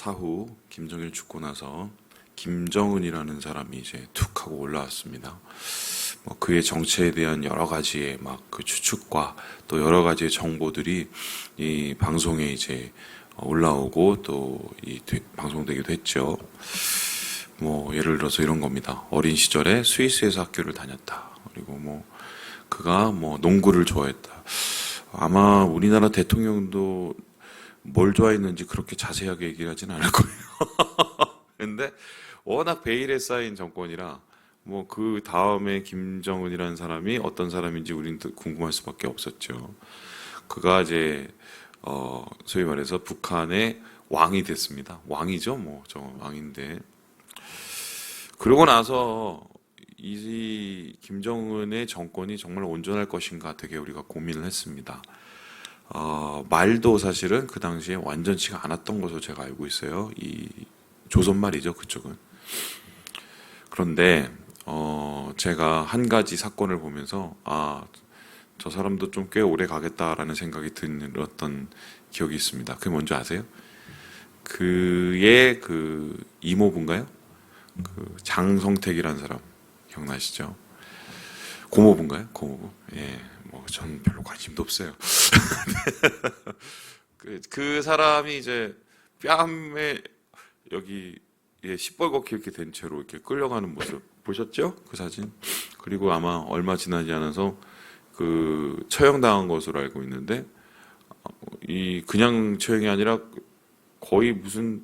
사후 김정일 죽고 나서 김정은이라는 사람이 이제 툭 하고 올라왔습니다. 뭐 그의 정체에 대한 여러 가지의 막 그 추측과 또 여러 가지의 정보들이 이 방송에 이제 올라오고 또 방송되기도 했죠. 뭐 예를 들어서 이런 겁니다. 어린 시절에 스위스에서 학교를 다녔다. 그리고 뭐 그가 뭐 농구를 좋아했다. 아마 우리나라 대통령도 뭘 좋아했는지 그렇게 자세하게 얘기를 하진 않을 거예요. 근데 워낙 베일에 쌓인 정권이라 뭐 그 다음에 김정은이라는 사람이 어떤 사람인지 우리는 궁금할 수밖에 없었죠. 그가 이제 소위 말해서 북한의 왕이 됐습니다. 왕이죠, 뭐 저 왕인데. 그러고 나서 이 김정은의 정권이 정말 온전할 것인가 되게 우리가 고민을 했습니다. 말도 사실은 그 당시에 완전치가 않았던 것으로 제가 알고 있어요. 이 조선말이죠, 그쪽은. 그런데 제가 한 가지 사건을 보면서 저 사람도 좀 꽤 오래 가겠다라는 생각이 들었던 기억이 있습니다. 그게 뭔지 아세요? 그의 그 이모부인가요? 그 장성택이라는 사람 기억나시죠? 고모부인가요? 고모부. 예, 뭐 전 별로 관심도 없어요. 그 사람이 이제 뺨에 여기 시뻘겋게 이렇게 된 채로 이렇게 끌려가는 모습 보셨죠? 그 사진. 그리고 아마 얼마 지나지 않아서 그 처형당한 것으로 알고 있는데 이 그냥 처형이 아니라 거의 무슨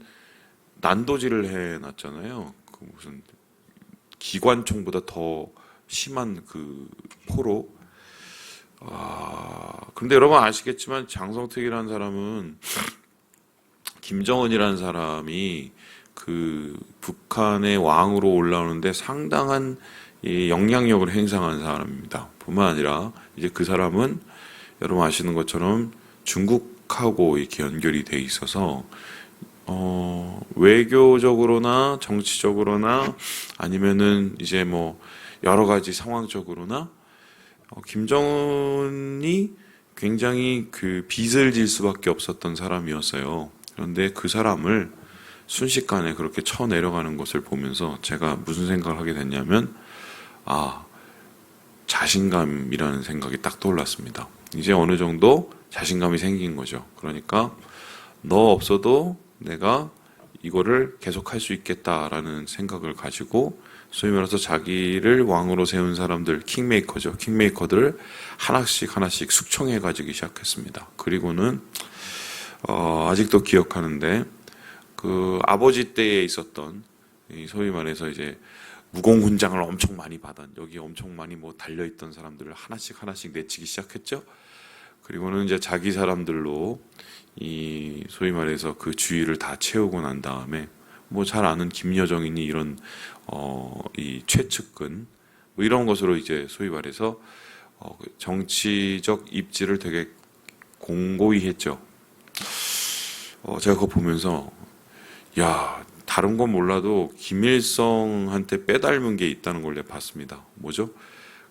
난도질을 해놨잖아요. 그 무슨 기관총보다 더 심한 그 포로. 근데 여러분 아시겠지만 장성택이라는 사람은 김정은이라는 사람이 그 북한의 왕으로 올라오는데 상당한 이 영향력을 행사한 사람입니다. 뿐만 아니라 이제 그 사람은 여러분 아시는 것처럼 중국하고 이렇게 연결이 돼 있어서 외교적으로나 정치적으로나 아니면은 이제 뭐 여러 가지 상황적으로나 김정은이 굉장히 그 빚을 질 수밖에 없었던 사람이었어요. 그런데 그 사람을 순식간에 그렇게 쳐내려가는 것을 보면서 제가 무슨 생각을 하게 됐냐면 자신감이라는 생각이 딱 떠올랐습니다. 이제 어느 정도 자신감이 생긴 거죠. 그러니까 너 없어도 내가 이거를 계속할 수 있겠다라는 생각을 가지고 소위 말해서 자기를 왕으로 세운 사람들, 킹메이커죠. 킹메이커들을 하나씩 숙청해 가지기 시작했습니다. 그리고는 아직도 기억하는데 그 아버지 때에 있었던 소위 말해서 이제 무공훈장을 엄청 많이 받은 여기 엄청 많이 뭐 달려있던 사람들을 하나씩 내치기 시작했죠. 그리고는 이제 자기 사람들로 이 소위 말해서 그 주위를 다 채우고 난 다음에 뭐 잘 아는 김여정이니 이런 이 최측근 뭐 이런 것으로 이제 소위 말해서 정치적 입지를 되게 공고히 했죠. 제가 그거 보면서 야, 다른 건 몰라도 김일성한테 빼닮은 게 있다는 걸 내가 봤습니다. 뭐죠?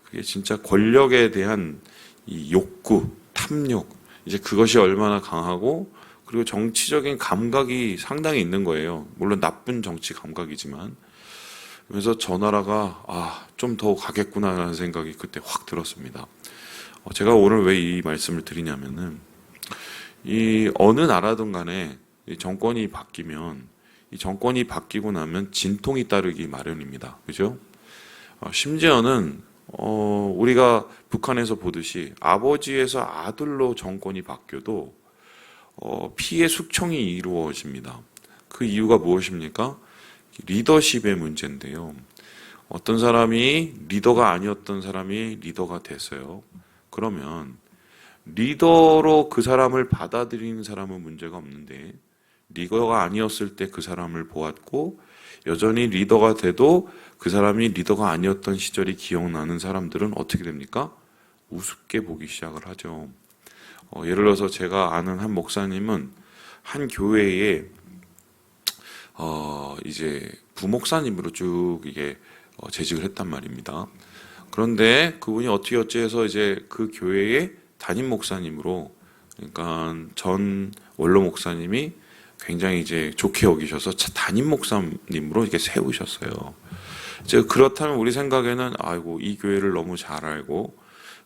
그게 진짜 권력에 대한 이 욕구, 탐욕, 이제 그것이 얼마나 강하고 그리고 정치적인 감각이 상당히 있는 거예요. 물론 나쁜 정치 감각이지만. 그래서 저 나라가 좀 더 가겠구나라는 생각이 그때 확 들었습니다. 제가 오늘 왜 이 말씀을 드리냐면은 이 어느 나라든 간에 이 정권이 바뀌면 이 정권이 바뀌고 나면 진통이 따르기 마련입니다. 그죠? 심지어는 우리가 북한에서 보듯이 아버지에서 아들로 정권이 바뀌어도 피해 숙청이 이루어집니다. 그 이유가 무엇입니까? 리더십의 문제인데요. 어떤 사람이 리더가 아니었던 사람이 리더가 됐어요. 그러면 리더로 그 사람을 받아들이는 사람은 문제가 없는데 리더가 아니었을 때 그 사람을 보았고 여전히 리더가 돼도 그 사람이 리더가 아니었던 시절이 기억나는 사람들은 어떻게 됩니까? 우습게 보기 시작을 하죠. 예를 들어서 제가 아는 한 목사님은 한 교회에 이제 부목사님으로 쭉 이게 재직을 했단 말입니다. 그런데 그분이 어찌해서 이제 그 교회의 담임 목사님으로 그러니까 전 원로 목사님이 굉장히 이제 좋게 여기셔서 담임 목사님으로 이렇게 세우셨어요. 이제 그렇다면 우리 생각에는 아이고 이 교회를 너무 잘 알고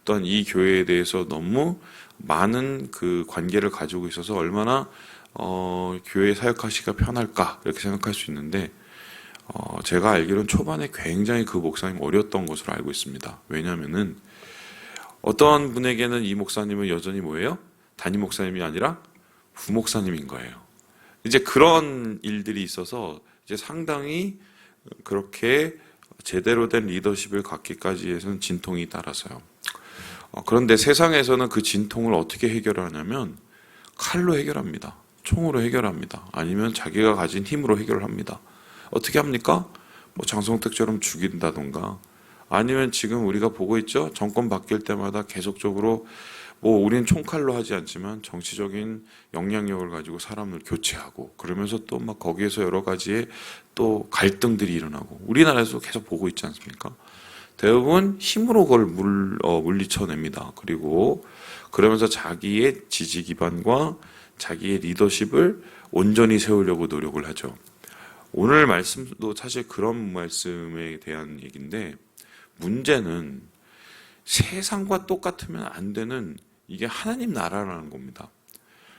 또한 이 교회에 대해서 너무 많은 그 관계를 가지고 있어서 얼마나 교회 사역하시기가 편할까 이렇게 생각할 수 있는데 제가 알기로는 초반에 굉장히 그 목사님 어려웠던 것으로 알고 있습니다. 왜냐하면은 어떤 분에게는 이 목사님은 여전히 뭐예요? 담임 목사님이 아니라 부목사님인 거예요. 이제 그런 일들이 있어서 이제 상당히 그렇게 제대로 된 리더십을 갖기까지 해서는 진통이 따라서요. 그런데 세상에서는 그 진통을 어떻게 해결하냐면 칼로 해결합니다. 총으로 해결합니다. 아니면 자기가 가진 힘으로 해결합니다. 어떻게 합니까? 뭐 장성택처럼 죽인다던가 아니면 지금 우리가 보고 있죠. 정권 바뀔 때마다 계속적으로 뭐 우리는 총칼로 하지 않지만 정치적인 영향력을 가지고 사람을 교체하고 그러면서 또 막 거기에서 여러 가지의 또 갈등들이 일어나고 우리나라에서 계속 보고 있지 않습니까? 대부분 힘으로 그걸 물리쳐냅니다. 그리고 그러면서 자기의 지지 기반과 자기의 리더십을 온전히 세우려고 노력을 하죠. 오늘 말씀도 사실 그런 말씀에 대한 얘기인데 문제는 세상과 똑같으면 안 되는 이게 하나님 나라라는 겁니다.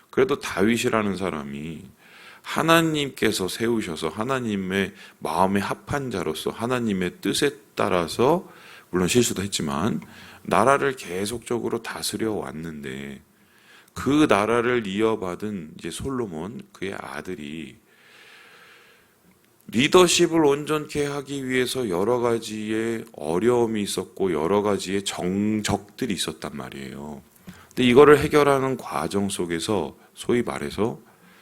그래도 다윗이라는 사람이 하나님께서 세우셔서 하나님의 마음에 합한 자로서 하나님의 뜻에 따라서 물론 실수도 했지만 나라를 계속적으로 다스려 왔는데 그 나라를 이어받은 이제 솔로몬 그의 아들이 리더십을 온전케 하기 위해서 여러 가지의 어려움이 있었고 여러 가지의 정적들이 있었단 말이에요. 근데 이거를 해결하는 과정 속에서 소위 말해서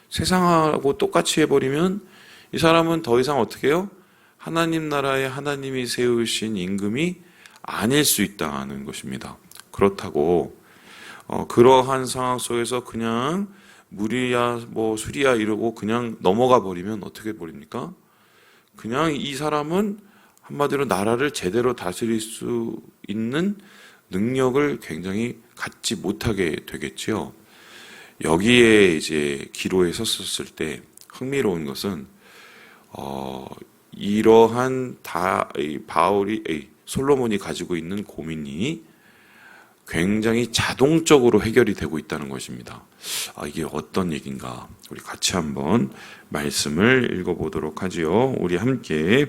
세상하고 똑같이 해버리면 이 사람은 더 이상 어떻게 해요? 하나님 나라에 하나님이 세우신 임금이 아닐 수 있다는 것입니다. 그렇다고 그러한 상황 속에서 그냥 물이야 뭐 술이야 이러고 그냥 넘어가 버리면 어떻게 버립니까? 그냥 이 사람은 한마디로 나라를 제대로 다스릴 수 있는 능력을 굉장히 갖지 못하게 되겠지요. 여기에 이제 기로에 섰을 때 흥미로운 것은 이러한 솔로몬이 가지고 있는 고민이 굉장히 자동적으로 해결이 되고 있다는 것입니다. 이게 어떤 얘기인가? 우리 같이 한번 말씀을 읽어보도록 하지요. 우리 함께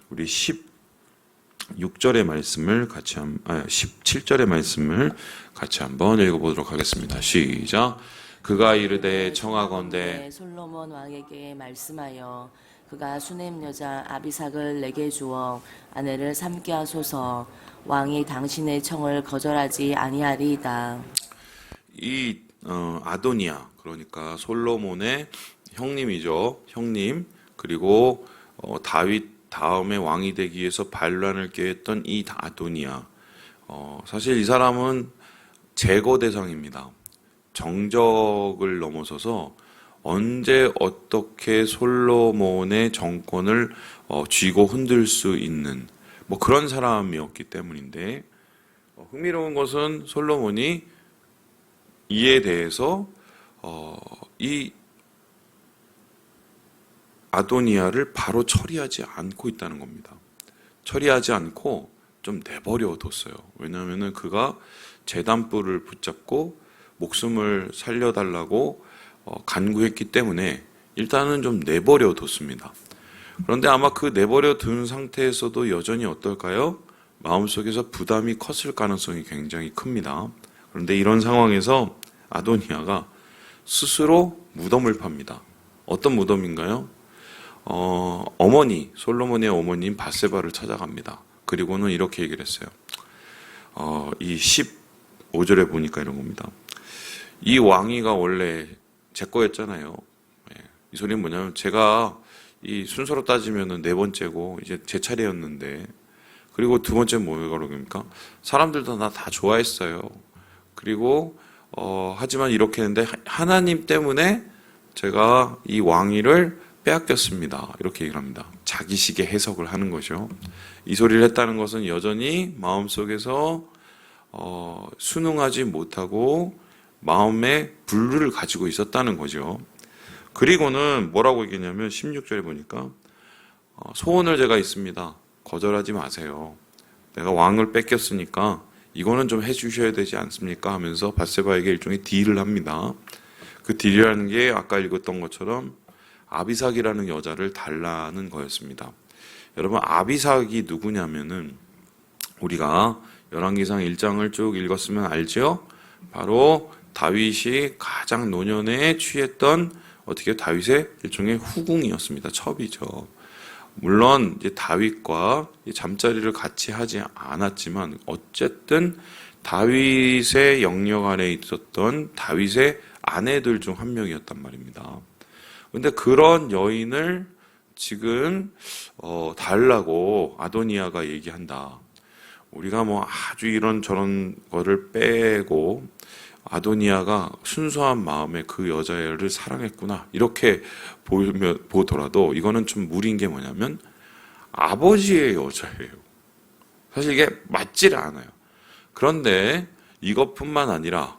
우리 16절의 말씀을 같이 17절의 말씀을 같이 한번 읽어보도록 하겠습니다. 시작. 그가 이르되 청하건대 솔로몬 왕에게 말씀하여 그가 수넴 여자 아비삭을 내게 주어 아내를 삼게 하소서. 왕이 당신의 청을 거절하지 아니하리이다. 이 아도니아 그러니까 솔로몬의 형님이죠. 형님 그리고 다윗 다음에 왕이 되기 위해서 반란을 꾀했던 이 아도니아 사실 이 사람은 제거 대상입니다. 정적을 넘어서서 언제 어떻게 솔로몬의 정권을 쥐고 흔들 수 있는 뭐 그런 사람이었기 때문인데 흥미로운 것은 솔로몬이 이에 대해서 이 아도니아를 바로 처리하지 않고 있다는 겁니다. 처리하지 않고 좀 내버려 뒀어요. 왜냐하면 그가 제단불을 붙잡고 목숨을 살려달라고 간구했기 때문에 일단은 좀 내버려 뒀습니다. 그런데 아마 그 내버려 둔 상태에서도 여전히 어떨까요? 마음속에서 부담이 컸을 가능성이 굉장히 큽니다. 그런데 이런 상황에서 아도니아가 스스로 무덤을 팝니다. 어떤 무덤인가요? 솔로몬의 어머님 바세바를 찾아갑니다. 그리고는 이렇게 얘기를 했어요. 이 15절에 보니까 이런 겁니다. 이 왕위가 원래 제 거였잖아요. 이 소리는 뭐냐면 제가 이 순서로 따지면은 네 번째고 이제 제 차례였는데 그리고 두 번째는 뭐가 그럽니까? 사람들도 나 다 좋아했어요. 그리고 하지만 이렇게 했는데 하나님 때문에 제가 이 왕위를 빼앗겼습니다. 이렇게 얘기를 합니다. 자기식의 해석을 하는 거죠. 이 소리를 했다는 것은 여전히 마음속에서 순응하지 못하고 마음에 분류를 가지고 있었다는 거죠. 그리고는 뭐라고 얘기했냐면 16절에 보니까 소원을 제가 있습니다. 거절하지 마세요. 내가 왕을 뺏겼으니까 이거는 좀 해주셔야 되지 않습니까? 하면서 밧세바에게 일종의 딜을 합니다. 그 딜이라는 게 아까 읽었던 것처럼 아비삭이라는 여자를 달라는 거였습니다. 여러분, 아비삭이 누구냐면은 우리가 열왕기상 1장을 쭉 읽었으면 알죠? 바로 다윗이 가장 노년에 취했던 어떻게 다윗의 일종의 후궁이었습니다. 첩이죠. 물론 이제 다윗과 잠자리를 같이 하지 않았지만 어쨌든 다윗의 영역 안에 있었던 다윗의 아내들 중 한 명이었단 말입니다. 근데 그런 여인을 지금 달라고 아도니아가 얘기한다. 우리가 뭐 아주 이런 저런 거를 빼고 아도니아가 순수한 마음에 그 여자를 사랑했구나 이렇게 보더라도 이거는 좀 무리인 게 뭐냐면 아버지의 여자예요. 사실 이게 맞지를 않아요. 그런데 이것뿐만 아니라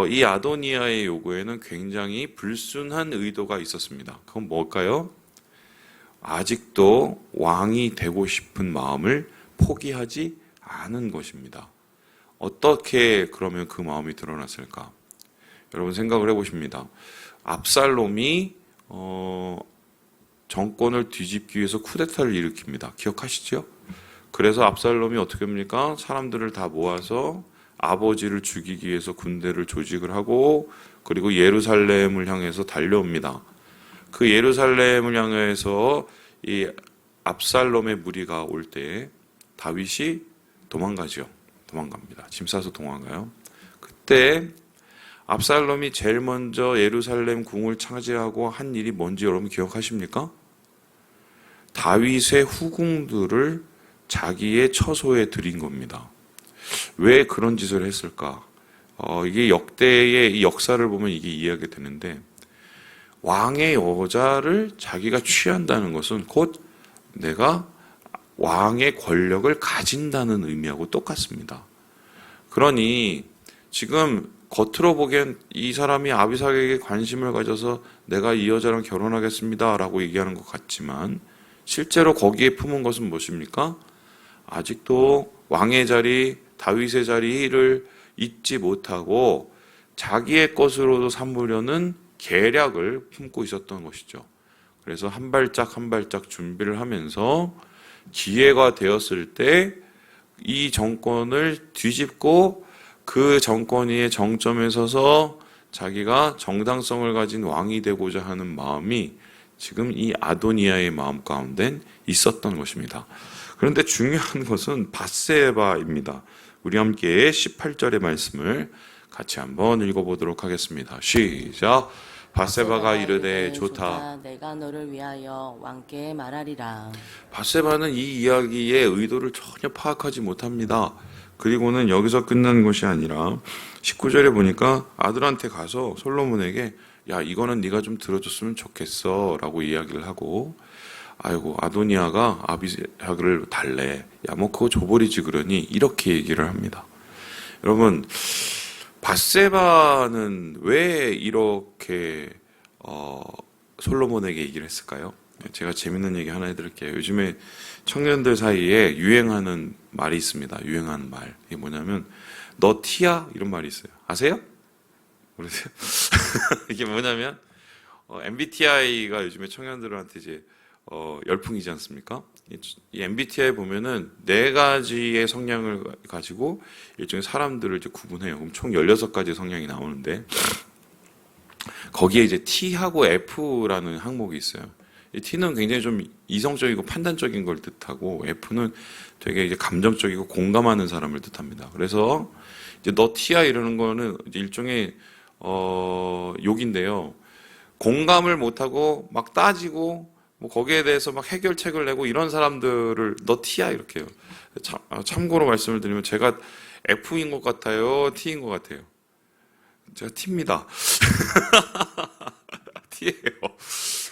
이 아도니아의 요구에는 굉장히 불순한 의도가 있었습니다. 그건 뭘까요? 아직도 왕이 되고 싶은 마음을 포기하지 않은 것입니다. 어떻게 그러면 그 마음이 드러났을까? 여러분 생각을 해보십니다. 압살롬이 정권을 뒤집기 위해서 쿠데타를 일으킵니다. 기억하시죠? 그래서 압살롬이 어떻게 합니까? 사람들을 다 모아서 아버지를 죽이기 위해서 군대를 조직을 하고 그리고 예루살렘을 향해서 달려옵니다. 그 예루살렘을 향해서 이 압살롬의 무리가 올 때 다윗이 도망가죠. 도망갑니다. 짐 싸서 도망가요. 그때 압살롬이 제일 먼저 예루살렘 궁을 차지하고 한 일이 뭔지 여러분 기억하십니까? 다윗의 후궁들을 자기의 처소에 들인 겁니다. 왜 그런 짓을 했을까? 이게 역대의 이 역사를 보면 이게 이해하게 되는데 왕의 여자를 자기가 취한다는 것은 곧 내가 왕의 권력을 가진다는 의미하고 똑같습니다. 그러니 지금 겉으로 보기엔 이 사람이 아비삭에게 관심을 가져서 내가 이 여자랑 결혼하겠습니다 라고 얘기하는 것 같지만 실제로 거기에 품은 것은 무엇입니까? 아직도 왕의 자리, 다윗의 자리를 잊지 못하고 자기의 것으로도 삼으려는 계략을 품고 있었던 것이죠. 그래서 한 발짝 한 발짝 준비를 하면서 기회가 되었을 때 이 정권을 뒤집고 그 정권의 정점에 서서 자기가 정당성을 가진 왕이 되고자 하는 마음이 지금 이 아도니아의 마음 가운데 있었던 것입니다. 그런데 중요한 것은 밧세바입니다. 우리 함께 18절의 말씀을 같이 한번 읽어보도록 하겠습니다. 시작. 밧세바가 이르되 좋다. 내가 너를 위하여 왕께 말하리라. 밧세바는 이 이야기의 의도를 전혀 파악하지 못합니다. 그리고는 여기서 끝나는 것이 아니라 19절에 보니까 아들한테 가서 솔로몬에게 야 이거는 네가 좀 들어줬으면 좋겠어 라고 이야기를 하고 아이고 아도니아가 아비삭을 달래 야 뭐 그거 줘버리지 그러니 이렇게 얘기를 합니다. 여러분 밧세바는 왜 이렇게 솔로몬에게 얘기를 했을까요? 제가 재밌는 얘기 하나 해드릴게요. 요즘에 청년들 사이에 유행하는 말이 있습니다. 유행하는 말. 이게 뭐냐면 너 티야? 이런 말이 있어요. 아세요? 모르세요? 이게 뭐냐면 MBTI가 요즘에 청년들한테 이제 열풍이지 않습니까? 이 MBTI 보면은 네 가지의 성향을 가지고 일종의 사람들을 이제 구분해요. 그럼 총 16가지 성향이 나오는데 거기에 이제 T하고 F라는 항목이 있어요. 이 T는 굉장히 좀 이성적이고 판단적인 걸 뜻하고 F는 되게 이제 감정적이고 공감하는 사람을 뜻합니다. 그래서 이제 너 T야 이러는 거는 이제 일종의 욕인데요. 공감을 못하고 막 따지고 뭐 거기에 대해서 막 해결책을 내고 이런 사람들을 너 T야 이렇게 해요. 참고로 말씀을 드리면 제가 F인 것 같아요, T인 것 같아요. 제가 T입니다. T예요.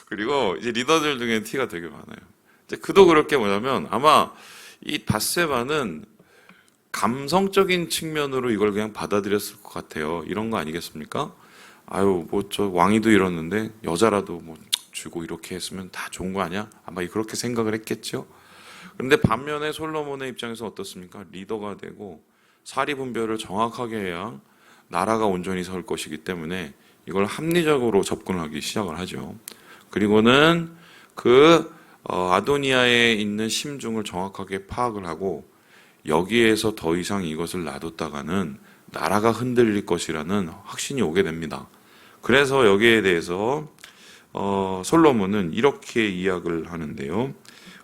그리고 이제 리더들 중에 T가 되게 많아요. 이제 그도 그럴 게 뭐냐면 아마 이 밧세바는 감성적인 측면으로 이걸 그냥 받아들였을 것 같아요. 이런 거 아니겠습니까? 아유 뭐 저 왕이도 이러는데 여자라도 뭐 주고 이렇게 했으면 다 좋은 거 아니야? 아마 그렇게 생각을 했겠죠. 그런데 반면에 솔로몬의 입장에서 어떻습니까? 리더가 되고 사리 분별을 정확하게 해야 나라가 온전히 설 것이기 때문에 이걸 합리적으로 접근하기 시작을 하죠. 그리고는 그 아도니아에 있는 심중을 정확하게 파악을 하고 여기에서 더 이상 이것을 놔뒀다가는 나라가 흔들릴 것이라는 확신이 오게 됩니다. 그래서 여기에 대해서 솔로몬은 이렇게 이야기를 하는데요.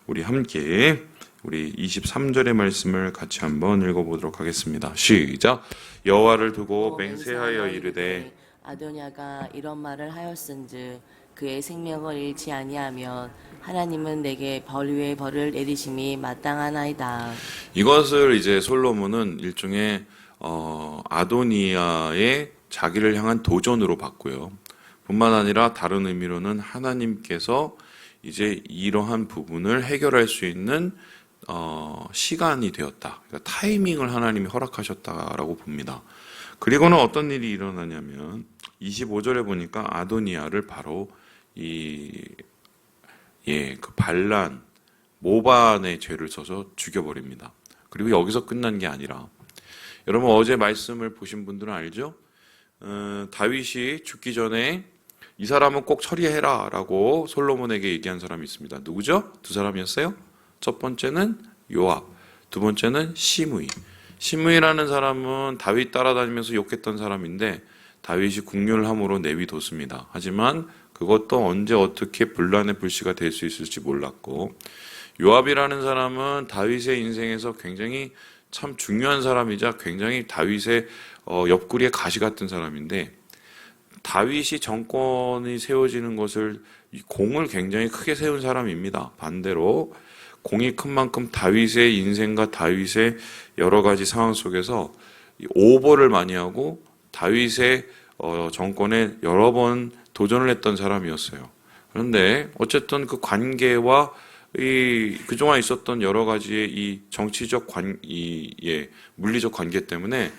우리 함께 우리 23절의 말씀을 같이 한번 읽어보도록 하겠습니다. 시작. 여호와를 두고 맹세하여 이르되 아도니아가 이런 말을 하였은즉 그의 생명을 잃지 아니하면 하나님은 내게 벌 위에 벌을 내리심이 마땅하나이다. 이것을 이제 솔로몬은 일종의 아도니아의 자기를 향한 도전으로 봤고요. 뿐만 아니라 다른 의미로는 하나님께서 이제 이러한 부분을 해결할 수 있는 시간이 되었다. 그러니까 타이밍을 하나님이 허락하셨다라고 봅니다. 그리고는 어떤 일이 일어나냐면 25절에 보니까 아도니아를 바로 그 반란 모반의 죄를 써서 죽여버립니다. 그리고 여기서 끝난 게 아니라 여러분 어제 말씀을 보신 분들은 알죠? 다윗이 죽기 전에 이 사람은 꼭 처리해라 라고 솔로몬에게 얘기한 사람이 있습니다. 누구죠? 두 사람이었어요. 첫 번째는 요압, 두 번째는 시므이. 시므이라는 사람은 다윗 따라다니면서 욕했던 사람인데 다윗이 국률함으로 내비뒀습니다. 하지만 그것도 언제 어떻게 분란의 불씨가 될 수 있을지 몰랐고, 요압이라는 사람은 다윗의 인생에서 굉장히 참 중요한 사람이자 굉장히 다윗의 옆구리에 가시 같은 사람인데, 다윗이 정권이 세워지는 것을 공을 굉장히 크게 세운 사람입니다. 반대로 공이 큰 만큼 다윗의 인생과 다윗의 여러 가지 상황 속에서 오버를 많이 하고 다윗의 정권에 여러 번 도전을 했던 사람이었어요. 그런데 어쨌든 그 관계와 그동안 있었던 여러 가지의 이 정치적 물리적 관계 때문에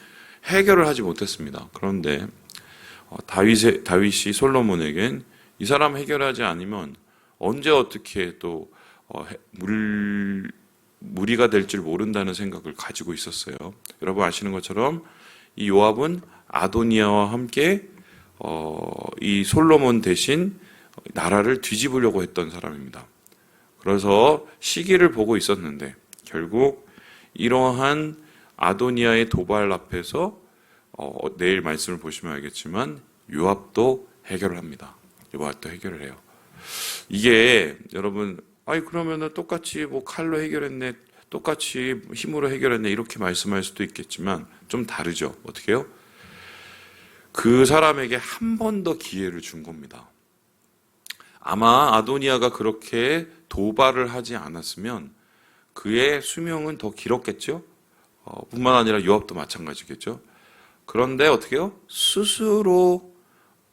해결을 하지 못했습니다. 그런데 다윗이 솔로몬에겐 이 사람 해결하지 않으면 언제 어떻게 또 무리가 될 줄 모른다는 생각을 가지고 있었어요. 여러분 아시는 것처럼 이 요압은 아도니아와 함께 이 솔로몬 대신 나라를 뒤집으려고 했던 사람입니다. 그래서 시기를 보고 있었는데 결국 이러한 아도니아의 도발 앞에서 내일 말씀을 보시면 알겠지만 요압도 해결을 합니다. 요압도 해결을 해요. 이게 여러분 그러면은 똑같이 뭐 칼로 해결했네, 똑같이 힘으로 해결했네 이렇게 말씀할 수도 있겠지만 좀 다르죠. 어떻게 해요? 그 사람에게 한 번 더 기회를 준 겁니다. 아마 아도니아가 그렇게 도발을 하지 않았으면 그의 수명은 더 길었겠죠. 뿐만 아니라 요압도 마찬가지겠죠. 그런데 어떻게 해요? 스스로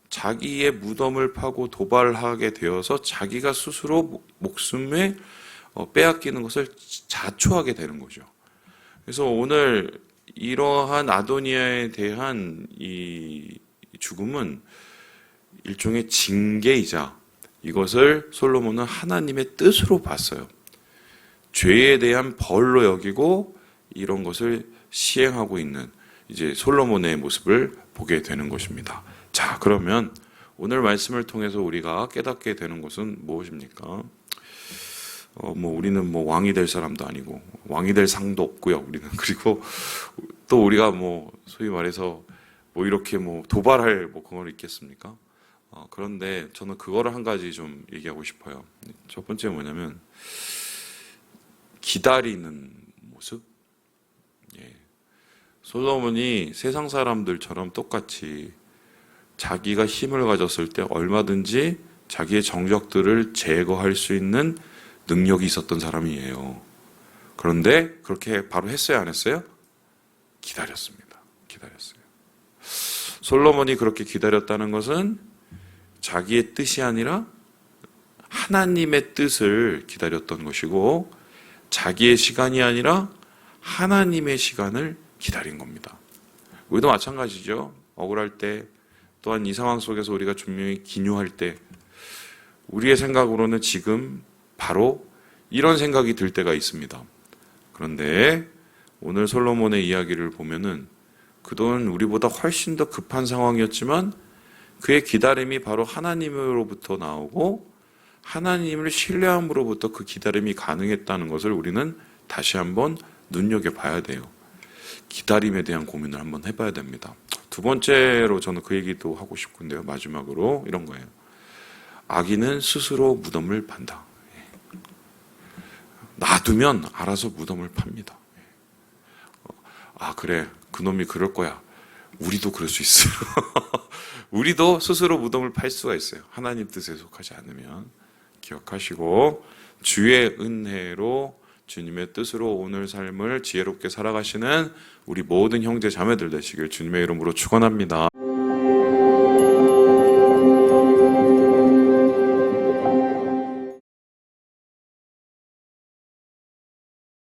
자기의 무덤을 파고 도발하게 되어서 자기가 스스로 목숨에 빼앗기는 것을 자초하게 되는 거죠. 그래서 오늘 이러한 아도니아에 대한 이 죽음은 일종의 징계이자 이것을 솔로몬은 하나님의 뜻으로 봤어요. 죄에 대한 벌로 여기고 이런 것을 시행하고 있는 이제 솔로몬의 모습을 보게 되는 것입니다. 자, 그러면 오늘 말씀을 통해서 우리가 깨닫게 되는 것은 무엇입니까? 우리는 왕이 될 사람도 아니고 왕이 될 상도 없고요. 우리는 그리고 또 우리가 소위 말해서 이렇게 도발할 그걸 있겠습니까? 그런데 저는 그거를 한 가지 좀 얘기하고 싶어요. 첫 번째 뭐냐면 기다리는 모습. 솔로몬이 세상 사람들처럼 똑같이 자기가 힘을 가졌을 때 얼마든지 자기의 정적들을 제거할 수 있는 능력이 있었던 사람이에요. 그런데 그렇게 바로 했어요, 안 했어요? 기다렸습니다. 기다렸어요. 솔로몬이 그렇게 기다렸다는 것은 자기의 뜻이 아니라 하나님의 뜻을 기다렸던 것이고 자기의 시간이 아니라 하나님의 시간을 기다린 겁니다. 우리도 마찬가지죠. 억울할 때 또한 이 상황 속에서 우리가 분명히 기뇨할 때 우리의 생각으로는 지금 바로 이런 생각이 들 때가 있습니다. 그런데 오늘 솔로몬의 이야기를 보면은 그동안 우리보다 훨씬 더 급한 상황이었지만 그의 기다림이 바로 하나님으로부터 나오고 하나님을 신뢰함으로부터 그 기다림이 가능했다는 것을 우리는 다시 한번 눈여겨봐야 돼요. 기다림에 대한 고민을 한번 해봐야 됩니다. 두 번째로 저는 그 얘기도 하고 싶은데요. 마지막으로 이런 거예요. 악인은 스스로 무덤을 판다. 놔두면 알아서 무덤을 팝니다. 아, 그래. 그놈이 그럴 거야. 우리도 그럴 수 있어요. 우리도 스스로 무덤을 팔 수가 있어요. 하나님 뜻에 속하지 않으면. 기억하시고 주의 은혜로 주님의 뜻으로 오늘 삶을 지혜롭게 살아가시는 우리 모든 형제 자매들 되시길 주님의 이름으로 축원합니다.